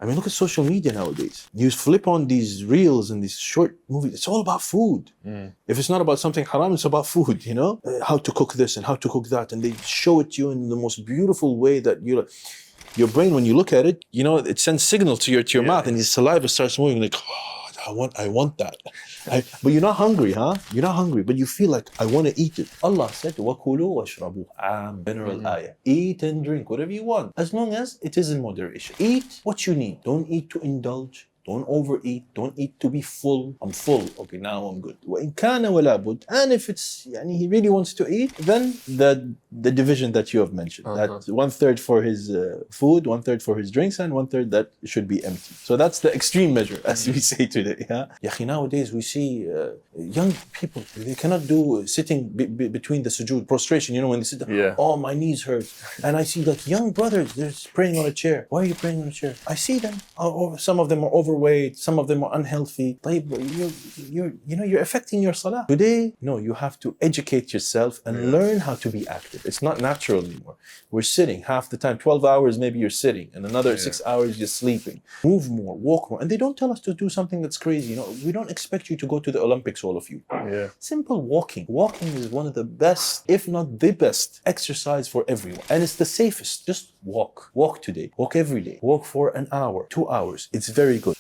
I mean, look at social media nowadays. You flip on these reels and these short movies. It's all about food. If it's not about something haram, it's about food, you know? How to cook this and how to cook that. And they show it to you in the most beautiful way that your brain, when you look at it, you know, it sends signal to your mouth and your saliva starts moving like, oh, I want that. But you're not hungry, huh? You're not hungry, but you feel like, I want to eat it. Allah said, وَكُلُوا وَاشْرَبُوا. General ayah. Eat and drink whatever you want, as long as it is in moderation. Eat what you need. Don't eat to indulge. Don't overeat. Don't eat to be full. I'm full. Okay, now I'm good. وَإِنْ كَانَ وَلَا بُدْ. And if it's, he really wants to eat, then the division that you have mentioned. That 1/3 for his food, 1/3 for his drinks, and 1/3 that should be empty. So that's the extreme measure, as we say today. Yeah? Nowadays we see young people, they cannot do sitting between the sujood, prostration, you know, when they sit down, oh, my knees hurt. And I see like young brothers, they're praying on a chair. Why are you praying on a chair? I see them. Some of them are overweight, some of them are unhealthy. You're affecting your salah. Today, no, you have to educate yourself and learn how to be active. It's not natural anymore. We're sitting half the time, 12 hours maybe you're sitting, and another 6 hours you're sleeping. Move more, walk more. And they don't tell us to do something that's crazy. You know, we don't expect you to go to the Olympics, all of you. Simple walking. Walking is one of the best, if not the best, exercise for everyone. And it's the safest. Just walk. Walk today. Walk every day. Walk for an hour, 2 hours. It's very good.